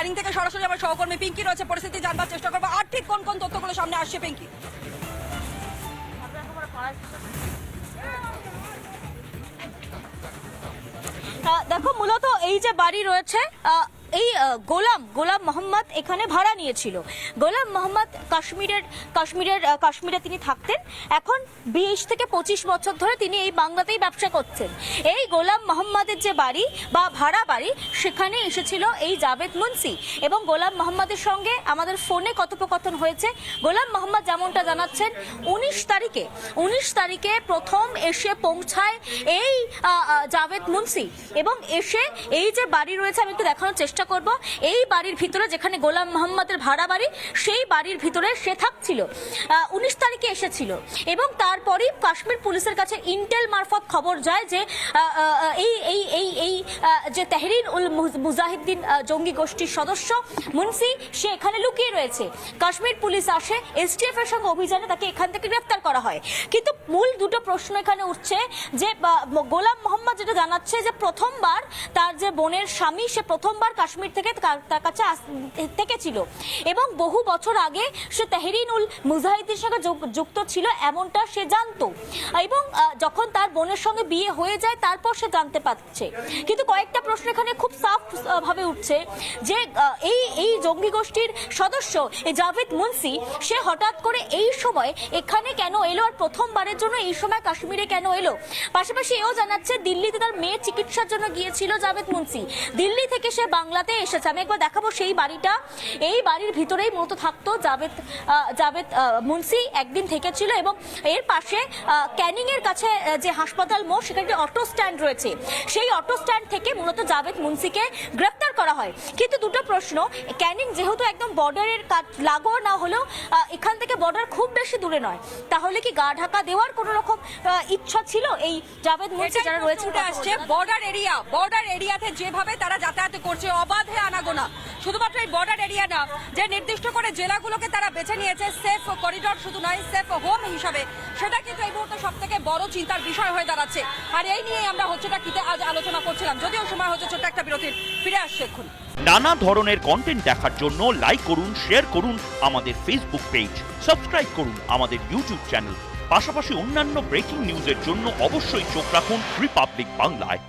ক্যানিং থেকে সরাসরি আমার সহকর্মী পিঙ্কি রয়েছে, পরিস্থিতি জানবার চেষ্টা করবো। আর ঠিক কোন কোন তথ্যগুলো সামনে আসছে পিঙ্কি? দেখো, মূলত এই যে বাড়ি রয়েছে, এই গোলাম মোহাম্মদ এখানে ভাড়া নিয়েছিল। গোলাম মোহাম্মদ কাশ্মীরে তিনি থাকতেন। এখন 20 থেকে 25 বছর ধরে তিনি এই বাংলাতেই ব্যবসা করছেন। এই গোলাম মোহাম্মদের যে বাড়ি বা ভাড়া বাড়ি, সেখানে এসেছিল এই জাভেদ মুন্সি এবং গোলাম মোহাম্মদের সঙ্গে আমাদের ফোনে কথোপকথন হয়েছে। গোলাম মোহাম্মদ যেমনটা জানাচ্ছেন, 19 তারিখে প্রথম এসে পৌঁছায় এই জাভেদ মুন্সি এবং এসে এই যে বাড়ি রয়েছে, আমি একটু দেখানোর চেষ্টা করব। এই বাড়ির ভিতরে, যেখানে গোলাম মোহাম্মদের ভাড়া বাড়ি, সেই বাড়ির ভিতরে সে থাকছিল। 19 তারিখে এসেছিল এবং তারপরই কাশ্মীর পুলিশের কাছে ইন্টেল মারফত খবর যায় যে এই যে তেহরির উল মুজাহিদ্দিন জঙ্গি গোষ্ঠীর সদস্য মুন্সি, সে এখানে লুকিয়ে রয়েছে। কাশ্মীর পুলিশ আসে, এসটিএফ এর সঙ্গে অভিযানে তাকে এখান থেকে গ্রেফতার করা হয়। কিন্তু মূল দুটো প্রশ্ন এখানে উঠছে যে গোলাম মোহাম্মদ যেটা জানাচ্ছে যে প্রথমবার তার যে বোনের স্বামী, সে প্রথমবার কাশ্মীর থেকে তার কাছে থেকেছিল এবং বহু বছর আগে সে তেহরিন উল মুজাহিদ্দিনের সঙ্গে যুক্ত ছিল এমনটা সে জানতো এবং যখন তার বোনের সঙ্গে বিয়ে হয়ে যায় তারপর সে জানতে পারছে। কিন্তু কয়েকটা প্রশ্ন এখানে খুব সাফ ভাবে উঠছে যে এই জঙ্গি গোষ্ঠীর সদস্য এই জাভেদ মুন্সি, সে হঠাৎ করে এই সময় এখানে কেন এলো আর প্রথমবারের জন্য এই সময় কাশ্মীরে কেন এলো। পাশাপাশি এও জানাচ্ছে দিল্লিতে তার মেয়ের চিকিৎসার জন্য গিয়েছিল জাভেদ মুন্সি, দিল্লি থেকে সে বাংলাতে এসেছে। আমি একবার দেখাবো সেই বাড়িটা। এই বাড়ির ভিতরেই মূলত থাকতো জাভেদ মুন্সি, একদিন থেকেছিল এবং এর পাশে ক্যানিং এর কাছে যে হাসপাতাল মোড়, সেখানে একটি অটো স্ট্যান্ড রয়েছে, সেই অটো স্ট্যান্ড থেকে মূলত জাভেদ মুন্সিকে গ্রেফতার করা হয়। কিন্তু দুটো প্রশ্ন, ক্যানিং যেহেতু একদম বর্ডারের লাগোয়া না হলেও এখান থেকে বর্ডার খুব বেশি দূরে নয়, তাহলে কি গা ঢাকা দেওয়ার কোন রকম ইচ্ছা ছিল এই জাভেদ মুন্সি যারা রয়েছে? আসছে বর্ডার এরিয়াতে যেভাবে তারা যাতায়াত করছে, অবাধে আনাগোনা, শুধুমাত্র এই বর্ডার এরিয়া না, যে নির্দিষ্ট করে জেলাগুলোকে তারা বেছে নিয়েছে সেফ করিডোর শুধু নয়, সেফ হোম হিসাবে, সেটা কিন্তু এই মুহূর্তে সব থেকে বড় চিন্তার বিষয় হয়ে দাঁড়াচ্ছে। আর এই নিয়ে আমরা হচ্ছেটা কিতে আজ আলোচনা করছিলাম, যদিও সময় হচ্ছে ছোট্ট একটা বিরতির। ফিরে আসছে এক্ষুনি। নানা ধরনের কন্টেন্ট দেখার জন্য লাইক করুন, শেয়ার করুন আমাদের ফেসবুক পেজ, সাবস্ক্রাইব করুন আমাদের ইউটিউব চ্যানেল। পাশাপাশি অন্যান্য ব্রেকিং নিউজের জন্য অবশ্যই চোখ রাখুন রিপাবলিক বাংলায়।